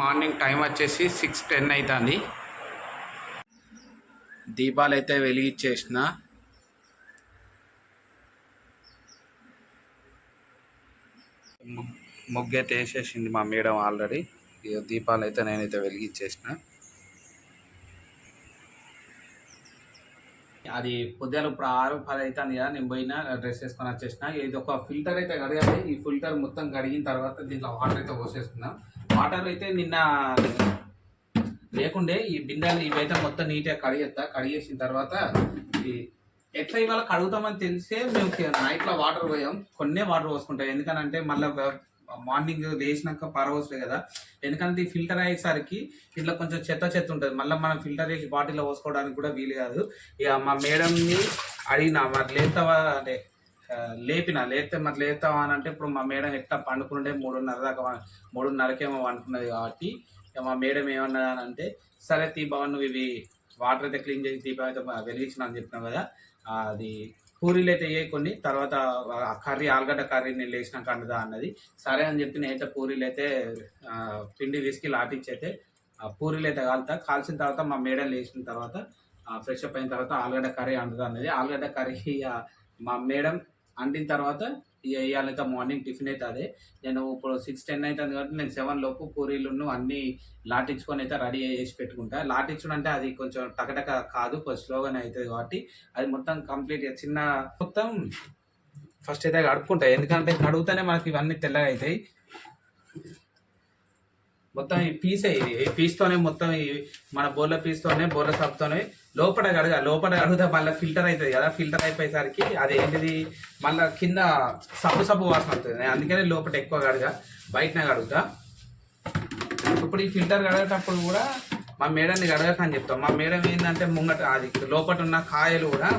Morning time వచ్చేసి 6:10 అవుతుంది. దీపాలు అయితే వెలిగించేసిన. ముగ్గు అయితే వేసేసింది మా మేడం ఆల్రెడీ. దీపాలు అయితే నేనైతే వెలిగించేసిన. అది పొద్దున ఇప్పుడు 6-10 అవుతుంది కదా, నేను పోయినా డ్రెస్ వేసుకొని వచ్చేసిన. ఇది ఒక ఫిల్టర్ అయితే కడగాలి. ఈ ఫిల్టర్ మొత్తం కడిగిన తర్వాత దీంట్లో వాటర్ అయితే పోసేసుకున్నాం. వాటర్ అయితే నిన్న లేకుండే ఈ బిందెలు ఇవైతే మొత్తం నీట్గా కడిగేసిన తర్వాత ఈ ఎట్లా ఇవాళ కడుగుతామని తెలిసే మేము నైట్లో వాటర్ పోయాం. కొన్నే వాటర్ పోసుకుంటాం, ఎందుకనంటే మళ్ళీ మార్నింగ్ లేచినాక పారవసలే కదా. ఎందుకంటే ఈ ఫిల్టర్ అయ్యేసరికి ఇట్లా కొంచెం చెత్త ఉంటుంది. మళ్ళీ మనం ఫిల్టర్ చేసి బాటిల్లో పోసుకోవడానికి కూడా వీలు కాదు. ఇక మా మేడంని అడిగినా, మరి లేతావా అంటే లేపితే మరి లేతావా అని అంటే, ఇప్పుడు మా మేడం ఎట్లా పండుకుంటే 3:30కేమో అనుకున్నది కాబట్టి, ఇక మా మేడం ఏమన్నది అని అంటే, సరే బావ నువ్వు ఇవి వాటర్ అయితే క్లీన్ చేసి దీపం అయితే వెలిగించిన అని చెప్పినావు కదా, అది పూరీలు అయితే కొన్ని తర్వాత కర్రీ ఆలుగడ్డ కర్రీ నేను లేచినాక అండుదా అన్నది. సరే అని చెప్పి నేనైతే పూరీలు అయితే పిండి విసికి లాటించి అయితే పూరీలు అయితే కాల్చిన తర్వాత మా మేడం లేచిన తర్వాత ఫ్రెష్ అప్ అయిన తర్వాత ఆలుగడ్డ కర్రీ అండుదా అన్నది. ఆలుగడ్డ కర్రీ మా మేడం అండిన తర్వాత ఇవాళైతే మార్నింగ్ టిఫిన్ అయితే అదే. నేను ఇప్పుడు 6:10 అవుతుంది కాబట్టి నేను 7 లోపు పూరీలు అన్నీ లాటించుకొని అయితే రెడీ చేసి పెట్టుకుంటా. లాటించడం అంటే అది కొంచెం టకటక కాదు, కొంచెం స్లోగానే అవుతుంది కాబట్టి అది మొత్తం కంప్లీట్గా మొత్తం ఫస్ట్ అయితే కడుక్కుంటా. ఎందుకంటే కడుగుతానే మనకి ఇవన్నీ తెల్లగా అవుతాయి. మొత్తం ఈ పీస్తోనే మొత్తం మన బోర్ల పీస్తోనే బోర్ల సబ్తోనే లోపల కడిగితే మళ్ళీ ఫిల్టర్ అవుతుంది కదా. ఫిల్టర్ అయిపోయేసరికి అది ఏంటిది మళ్ళీ కింద సబ్బు వాసన అవుతుంది. అందుకనే లోపల ఎక్కువ బయటనే కడుగుతా. ఇప్పుడు ఈ ఫిల్టర్ కడిగేటప్పుడు కూడా మా మేడంని కడగకని చెప్తాం. మా మేడం ఏంటంటే ముంగట అది లోపల ఉన్న కాయలు కూడా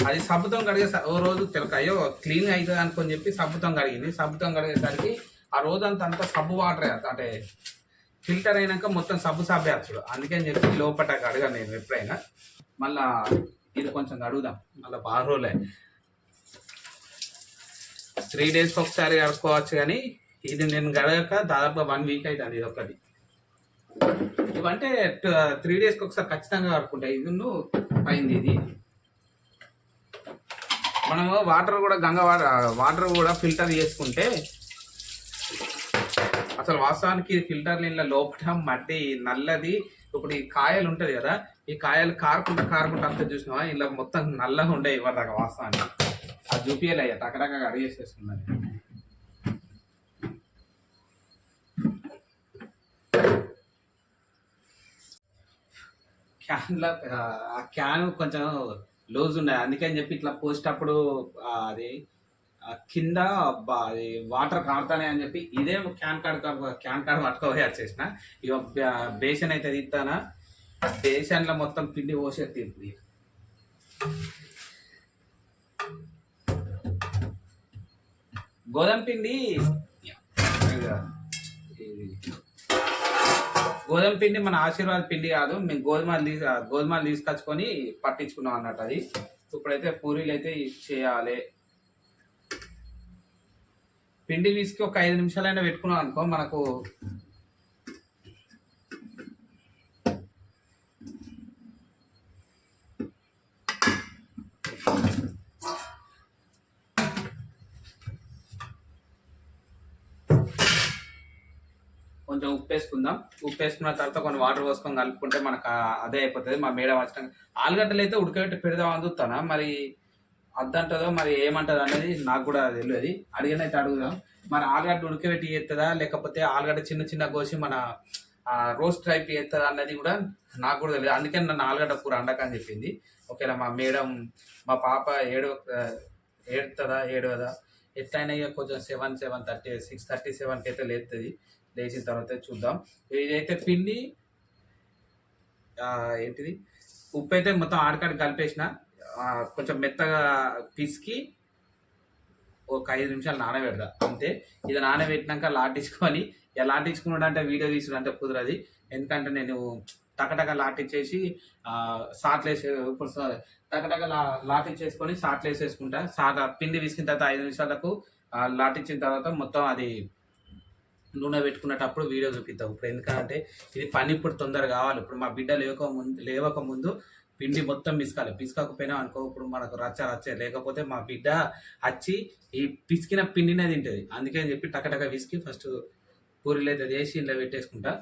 అది సబ్బుతో కడిగే ఓ రోజు అయ్యో క్లీన్ అవుతుంది అనుకొని చెప్పి సబ్బుతో కడిగింది. సబ్బుతో కడిగేసరికి ఆ రోజంతా సబ్బు వాటర్ అంటే ఫిల్టర్ అయినాక మొత్తం సబ్బే వచ్చాడు. అందుకని చెప్పి లోపల కడగా నేను ఎప్పుడైనా. మళ్ళా ఇది కొంచెం కడుగుదాం, మళ్ళీ బాగా రోజులే 3 డేస్కి ఒకసారి కడుక్కోవచ్చు. కానీ ఇది నేను గడగక దాదాపుగా 1 వీక్ అవుతుంది. ఇది ఒకటి ఇవంటే 3 డేస్కి ఒకసారి ఖచ్చితంగా కడుక్కుంటా. ఇది అయింది. ఇది మనము వాటర్ కూడా వాటర్ కూడా ఫిల్టర్ చేసుకుంటే అసలు వాస్తవానికి ఫిల్టర్ నీళ్ళ లోపల మట్టి నల్లది. ఇప్పుడు ఈ కాయలు ఉంటుంది కదా, ఈ కాయలు కారుకుంటా అంతా చూసినావా, ఇలా మొత్తం నల్లగా ఉండే ఇవ్వదాకా వాస్తవానికి. అది చూపించలే టకటగా అడిగేసేసుకున్నది. ఆ క్యాన్ కొంచెం లూజ్ ఉన్నాయి, అందుకని చెప్పి ఇట్లా పోసేటప్పుడు అది కింద అది వాటర్ కారుతానే అని చెప్పి ఇదే క్యాన్ కార్డ్ పట్టుకోపోయి వచ్చేసిన. ఇక బేసన్ అయితే తీస్తానా, బేసన్లో మొత్తం పిండి పోసేది. ఇప్పుడు గోధుమ పిండి మన ఆశీర్వాద్ పిండి కాదు, మేము గోధుమలు తీసుకొచ్చుకొని పట్టించుకున్నాం అన్నట్టు. అది ఇప్పుడైతే పూరీలు అయితే చేయాలి. పిండి వీసుకి ఒక 5 నిమిషాలైనా పెట్టుకున్నాం అనుకో మనకు కొంచెం ఉప్పు వేసుకున్న తర్వాత కొన్ని వాటర్ పోసుకొని కలుపుకుంటే మనకు అదే అయిపోతుంది. మా మేడం వచ్చిన ఆలుగడ్డలు అయితే ఉడకబెట్టి పెడదాం అందుతానా, మరి అద్దంటదో మరి ఏమంటదో అనేది నాకు కూడా తెలియదు. అడిగినైతే అడుగుదాం. మరి ఆలుగడ్డ ఉడకబెట్టి చేస్తుందా లేకపోతే ఆలుగడ్డ చిన్న కోసి మన రోస్ట్ టైప్ చేస్తుందా అన్నది కూడా నాకు కూడా తెలియదు. అందుకని నన్ను ఆలుగడ్డ కూర అండకని చెప్పింది. ఒకవేళ మా మేడం మా పాప ఏడుతుందా ఎట్లయినా ఇక కొంచెం 7:30 6:37కి అయితే లేస్తుంది. లేచిన తర్వాత చూద్దాం. ఇదైతే పిండి ఏంటిది ఉప్పు అయితే మొత్తం ఆడకాడికి కలిపేసిన. కొంచెం మెత్తగా పిసికి ఒక 5 నిమిషాలు నానబెడదా అంతే. ఇది నానబెట్టినాక లాటించుకొని, లాటించుకున్నాడు అంటే వీడియో తీసుకున్నా అంటే కుదరది. ఎందుకంటే నేను టకటక లాటించేసి సాట్లు ఇప్పుడు టకటక లాటించేసుకొని సాట్లు వేసేసుకుంటా. పిండి విసికిన తర్వాత 5 నిమిషాలకు లాటించిన తర్వాత మొత్తం అది నూనె పెట్టుకునేటప్పుడు వీడియో చూపిద్దాం. ఇప్పుడు ఎందుకంటే ఇది పని ఇప్పుడు తొందరగా కావాలి. ఇప్పుడు మా బిడ్డ లేవక ముందు పిండి మొత్తం పిసకపోయినా అనుకో ఇప్పుడు మనకు రచ్చ లేకపోతే మా బిడ్డ వచ్చి ఈ పిసికిన పిండినే తింటుంది. అందుకని చెప్పి టకటక విసికి ఫస్ట్ పూరీలు అయితే చేసి ఇంట్లో పెట్టేసుకుంటా.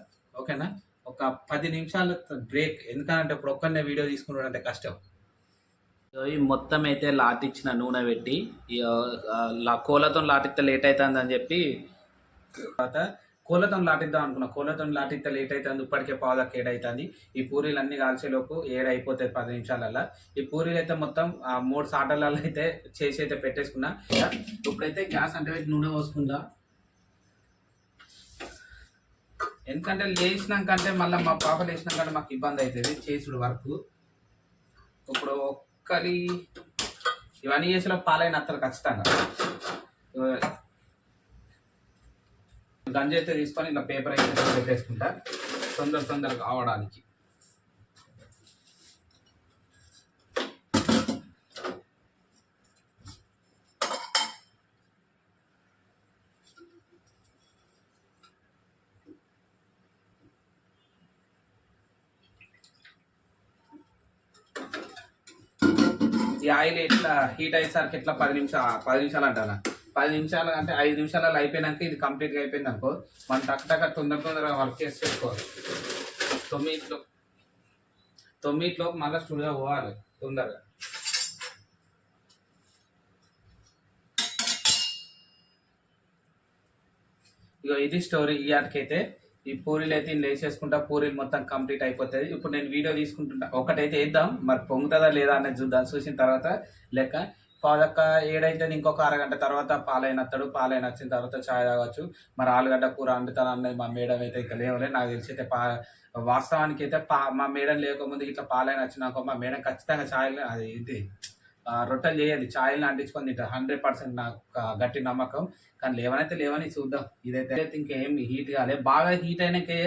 ఓకేనా, ఒక 10 నిమిషాలు బ్రేక్. ఎందుకంటే ఇప్పుడు ఒక్కనే వీడియో తీసుకున్నాడు అంటే కష్టం. ఈ మొత్తం అయితే లాటిచ్చిన నూనె పెట్టి కోళ్ళతో లాటిస్తే లేట్ అవుతుంది అని చెప్పి తర్వాత కోళ్ళతో లాటిద్దాం అనుకున్నా. కోళ్ళతో లాటిస్తే లేట్ అవుతుంది, ఇప్పటికే పావులకు 7 అవుతుంది. ఈ పూరీలు అన్ని కాల్చేలోపు 7 అయిపోతుంది 10 నిమిషాలల్లో. ఈ పూరీలు అయితే మొత్తం 3 సాటర్లలో అయితే చేసి అయితే పెట్టేసుకున్నా. ఇప్పుడైతే గ్యాస్ అంటే నూనె పోసుకుందా, ఎందుకంటే లేచినాకంటే మళ్ళీ మా పాప లేచినాకంటే మాకు ఇబ్బంది అవుతుంది చేసుడు వర్క్. ఇప్పుడు ఒక్కరి ఇవన్నీ చేసేలో పాలైన అత్తలు ఖచ్చితంగా గంజి అయితే తీసుకొని ఇలా పేపర్ అయితే పెట్టేసుకుంటా తొందరగా కావడానికి. ఈ ఆయిల్ ఎట్లా హీట్ అయ్యేసరికి ఎట్లా 10 నిమిషాలు అంటారా, 10 నిమిషాలు అంటే 5 నిమిషాలలో అయిపోయినాక ఇది కంప్లీట్గా అయిపోయింది అనుకో, మనం టక్ తొందరగా వర్క్ చేసుకోవాలి. 9 మళ్ళీ స్టూడియో పోవాలి తొందరగా. ఇక ఇది స్టోరీ. ఈ ఆటకైతే ఈ పూరీలు అయితే నేను వేసేసుకుంటా, పూరీలు మొత్తం కంప్లీట్ అయిపోతుంది. ఇప్పుడు నేను వీడియో తీసుకుంటుంటా, ఒకటైతే వేద్దాం, మరి పొంగుతుందా లేదా అనేది చూద్దాం. చూసిన తర్వాత లెక్క 7 అయితే ఇంకొక అరగంట తర్వాత పాలైనస్తాడు. పాలైన వచ్చిన తర్వాత ఛాయ్ తాగొచ్చు. మరి ఆలుగడ్డ కూర వండుతాను అన్నది మా మేడం అయితే ఇక లేవలే. నాకు తెలిసి అయితే వాస్తవానికి అయితే మా మేడం లేకముందు ఇట్లా పాలైన వచ్చినాక మా మేడం ఖచ్చితంగా ఛాయలు అది ఇది రొట్టెలు చేయదు, ఛాయల్ని అంటించుకొని తింటారు. 100% నాకు గట్టి నమ్మకం. కానీ లేవని చూద్దాం. ఇదైతే ఇంకేం హీట్ కాలే, బాగా హీట్ అయినాకే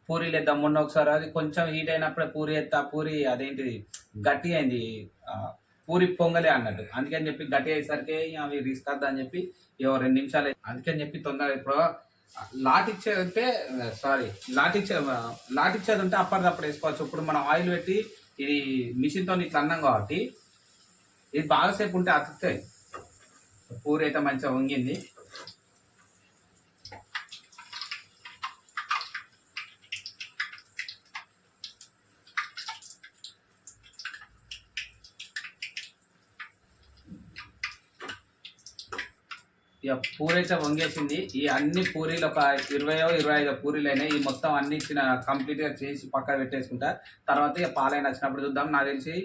పూరీలు వేద్దాం. మొన్న ఒకసారి అది కొంచెం హీట్ అయినప్పుడే పూరి ఎత్తా, పూరి అదేంటిది గట్టి అయింది, పూరి పొంగలే అన్నట్టు. అందుకని చెప్పి గట్టి అయ్యేసరికి అవి రిస్క్ వద్దా అని చెప్పి 2 నిమిషాలు అందుకని చెప్పి తొందరగా. ఇప్పుడు లాటిచ్చేది ఉంటే అప్పటిదప్పుడు వేసుకోవచ్చు. ఇప్పుడు మనం ఆయిల్ పెట్టి ఇది మిషన్తో ఇట్లా అన్నాం కాబట్టి ఇది బాగాసేపు ఉంటే అతుకుతాయి. పూరి అయితే మంచిగా వంగింది. ఇక పూరి అయితే వంగేసింది. ఈ అన్ని పూరీలు ఒక 20-25 పూరీలు అయినాయి. ఈ మొత్తం అన్ని కంప్లీట్గా చేసి పక్కన పెట్టేసుకుంటా. తర్వాత ఇక పాలైన వచ్చినప్పుడు చూద్దాం. నాకు తెలిసి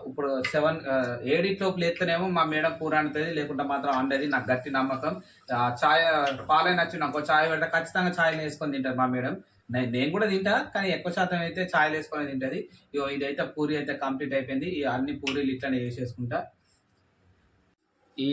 ఇప్పుడు 7 లేస్తేనేమో మా మేడం కూర అంటుంది, లేకుంటే మాత్రం అండేది. నాకు గట్టి నమ్మకం. ఛాయ్ పాలైన వచ్చి నాకు ఛాయ్ పెట్ట ఖచ్చితంగా ఛాయ్లు వేసుకొని తింటారు మా మేడం. నేను కూడా తింటా, కానీ ఎక్కువ శాతం అయితే ఛాయ్లు వేసుకొని తింటుంది. ఇదైతే పూరి అయితే కంప్లీట్ అయిపోయింది. ఈ అన్ని పూరీలు ఇట్లనే వేసేసుకుంటా. ఈ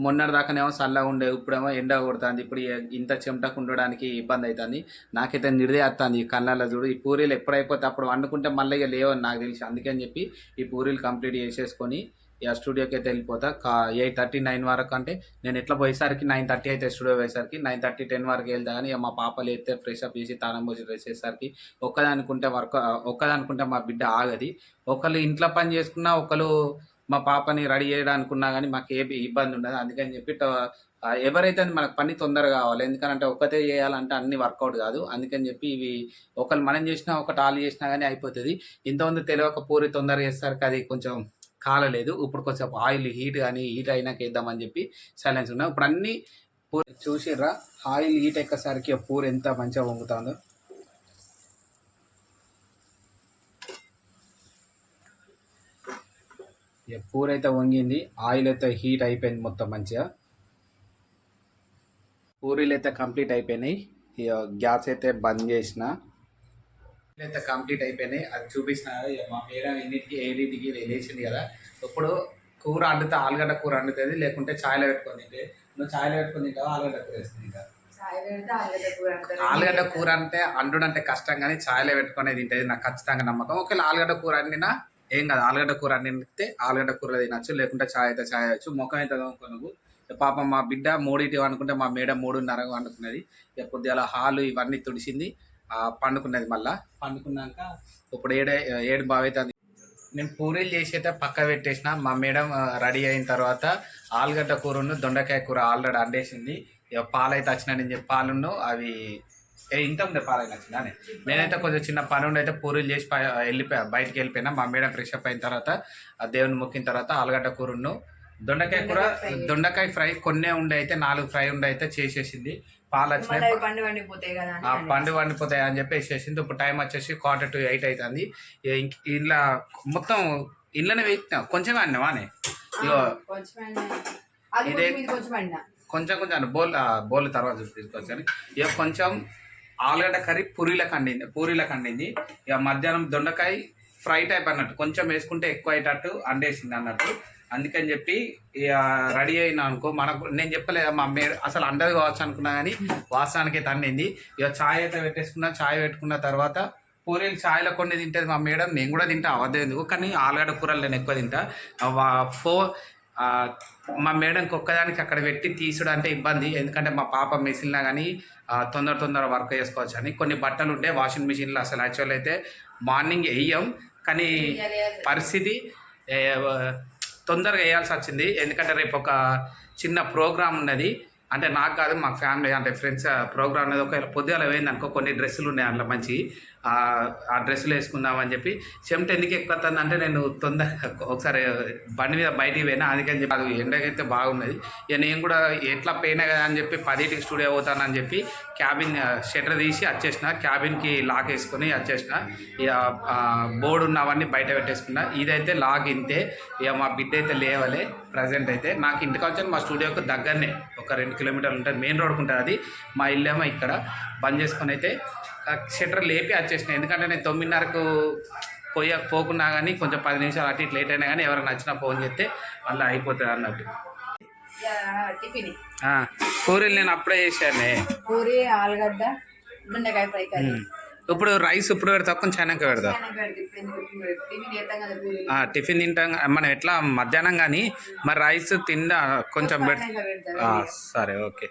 మొన్నటి దాకానేమో చల్లగా ఉండే, ఇప్పుడేమో ఎండ కొడుతుంది. ఇప్పుడు ఇంత చెమటకు ఉండడానికి ఇబ్బంది అవుతుంది. నాకైతే వస్తుంది ఈ కళ్ళల్లో చూడు. ఈ పూరీలు ఎప్పుడైపోతే అప్పుడు వండుకుంటే మళ్ళీ ఇక లేవని నాకు తెలిసి. అందుకని చెప్పి ఈ పూరీలు కంప్లీట్ చేసేసుకొని ఇక స్టూడియోకి అయితే వెళ్ళిపోతా. 8:30 9 వరకు, అంటే నేను ఎట్లా పోయేసరికి 9:30 అయితే స్టూడియో పోయేసరికి 9:30 10 వరకు వెళ్తా. కానీ మా పాపలు అయితే ఫ్రెష్ అప్ చేసి తానం పోసి డ్రెస్ చేసేసరికి ఒక్కదనుకుంటే మా బిడ్డ ఆగది. ఒకళ్ళు ఇంట్లో పని చేసుకున్నా, ఒకళ్ళు మా పాపని రెడీ చేయడానుకున్నా కానీ మాకు ఏ ఇబ్బంది ఉండదు. అందుకని చెప్పి ఎవరైతే మనకు పని తొందరగా కావాలి. ఎందుకంటే ఒక్కతే చేయాలంటే అన్ని వర్కౌట్ కాదు. అందుకని చెప్పి ఇవి ఒకళ్ళు మనం చేసినా ఒకటి ఆలు చేసినా కానీ అయిపోతుంది. ఇంతకుముందు తెలియక పూరి తొందరగా చేసేసరికి అది కొంచెం కాలలేదు. ఇప్పుడు కొంచెం ఆయిల్ హీట్ అయినాక వేద్దామని చెప్పి సైలెన్స్ ఉన్నా. ఇప్పుడు అన్ని పూరి చూసిర్రా, ఆయిల్ హీట్ ఎక్కేసరికి పూరి ఎంత మంచిగా వంగుతుందో. పూరి అయితే వంగింది, ఆయిల్ అయితే హీట్ అయిపోయింది మొత్తం మంచిగా. పూరీలు అయితే కంప్లీట్ అయిపోయినాయి. గ్యాస్ అయితే బంద్ చేసిన, అయితే కంప్లీట్ అయిపోయినాయి. అది చూపిస్తున్నా. మా మేడం ఏడింటికి లేచింది కదా. ఇప్పుడు కూర వండితే ఆలుగడ్డ కూర వండుతుంది, లేకుంటే ఛాయ్లో పెట్టుకొని తింటే. నువ్వు ఛాయ్లో పెట్టుకొని తింటావా, ఆలుగడ్డ కూర వేసుకుని తింటావా? ఆలుగడ్డ కూర అంటే అండుడంటే కష్టం, కానీ ఛాయ్లో పెట్టుకునే తింటేది నాకు ఖచ్చితంగా నమ్మకం. ఒకవేళ ఆలుగడ్డ కూర వండినా ఏం కాదు. ఆలుగడ్డ కూర వండితే ఆలుగడ్డ కూర తినచ్చు, లేకుంటే ఛాయ్ అయితే ఛాయ్ అవచ్చు. ముఖం అయితే నువ్వు పాపం మా బిడ్డ 3 అనుకుంటే మా మేడం 3:30 వండుకున్నది. ఇక కొద్దిగా హాలు ఇవన్నీ తుడిసింది, పండుకున్నది. మళ్ళీ పండుకున్నాక ఇప్పుడు 7 అవుతుంది. నేను పూరీలు చేసి అయితే పక్క పెట్టేసిన. మా మేడం రెడీ అయిన తర్వాత ఆలుగడ్డ కూరను దొండకాయ కూర ఆల్రెడీ అండేసింది. ఇక పాలు అయితే వచ్చినా నేను చెప్పి పాలును అవి ఇంత ఉండే పాలైన వచ్చిందని నేనైతే కొంచెం చిన్న పని ఉండి అయితే పూరీలు చేసి బయటికి వెళ్ళిపోయినా. మా మేడం ఫ్రెష్ అప్ అయిన తర్వాత దేవుని మొక్కిన తర్వాత ఆలుగడ్డ కూరను దొండకాయ కూర, దొండకాయ ఫ్రై కొన్నే ఉండే అయితే 4 ఫ్రై ఉండే అయితే చేసేసింది. పాలు వచ్చినాయి, పండు వండిపోతాయి అని చెప్పి వేసేసింది. ఇప్పుడు టైం వచ్చేసి 7:45 అవుతుంది. ఇంట్లో మొత్తం ఇళ్ళనే వేసిన కొంచెమే అన్నావా అని ఇగో ఇదే కొంచెం బోల్ తర్వాత తీసుకొచ్చాను. ఇక కొంచెం ఆలుగడ్డ కర్రీ పూరీలకు అండింది. ఇక మధ్యాహ్నం దొండకాయ ఫ్రై టైప్ అన్నట్టు కొంచెం వేసుకుంటే ఎక్కువ అయ్యేటట్టు అండేసింది అన్నట్టు. అందుకని చెప్పి ఇక రెడీ అయినా అనుకో. మనకు నేను చెప్పలేదు మా అమ్మ అసలు అండది కావచ్చు అనుకున్నా, కానీ వాస్తవానికి అండింది. ఇక ఛాయ్ అయితే పెట్టేసుకున్నా. ఛాయ్ పెట్టుకున్న తర్వాత పూరీలు ఛాయ్లో కొన్ని తింటుంది మా మేడం, నేను కూడా తింటా అవద్దు ఎందుకు, కానీ ఆలుగడ్డ కూరలు నేను ఎక్కువ తింటా. మా మేడంకి ఒక్కదానికి అక్కడ పెట్టి తీసుడు అంటే ఇబ్బంది, ఎందుకంటే మా పాప మెషిన్లో కానీ తొందర వర్క్ చేసుకోవచ్చు అని. కొన్ని బట్టలు ఉంటే వాషింగ్ మిషన్లో అసలు యాక్చువల్ అయితే మార్నింగ్ వేయం, కానీ పరిస్థితి తొందరగా వేయాల్సి వచ్చింది. ఎందుకంటే రేపు ఒక చిన్న ప్రోగ్రామ్ ఉన్నది, అంటే నాకు కాదు మా ఫ్యామిలీ అంటే ఫ్రెండ్స్ ప్రోగ్రామ్ అనేది. ఒకవేళ పొద్దుగాల పోయింది అనుకో, కొన్ని డ్రెస్సులు ఉన్నాయి అందులో మంచి, ఆ డ్రెస్సులు వేసుకుందామని చెప్పి. చెమట ఎందుకు ఎక్కుతుంది అంటే నేను ఒకసారి బండి మీద బయటికి పోయినా, అందుకని చెప్పి అది ఎండకైతే బాగున్నది. ఇక నేను కూడా ఎట్లా పోయినా కదా అని చెప్పి 10కి స్టూడియో పోతానని చెప్పి క్యాబిన్ షట్టర్ తీసి వచ్చేసిన, క్యాబిన్కి లాక్ వేసుకొని వచ్చేసిన. ఇక బోర్డు ఉన్నవన్నీ బయట పెట్టేసుకున్నా. ఇదైతే లాక్ ఇంతే. ఇక మా బిడ్డ అయితే లేవలే ప్రజెంట్ అయితే. నాకు ఇంటికి వచ్చాను మా స్టూడియోకి దగ్గరనే, ఒక 2 కిలోమీటర్లు ఉంటుంది, మెయిన్ రోడ్కి ఉంటుంది అది. మా ఇల్లేమో ఇక్కడ బంద్ చేసుకొని అయితే షట్టర్ లేపి వచ్చేసిన. ఎందుకంటే నేను 9:30కు పోకున్నా కానీ కొంచెం 10 నిమిషాలు అటు ఇటు లేట్ అయినా కానీ ఎవరైనా నచ్చినా ఫోన్ చేస్తే మళ్ళీ అయిపోతుంది అన్నట్టు. పూరీలు నేను అప్పుడే చేశాను, పూరి ఆలుగడ్డ దొండకాయ ఫ్రై కర్రీ. ఇప్పుడు రైస్ ఇప్పుడు పెడతా, కొంచెం వెనక పెడతా. టిఫిన్ తింటాం మనం ఎట్లా మధ్యాహ్నం, కానీ మరి రైస్ తిందా కొంచెం పెడతా. సరే ఓకే.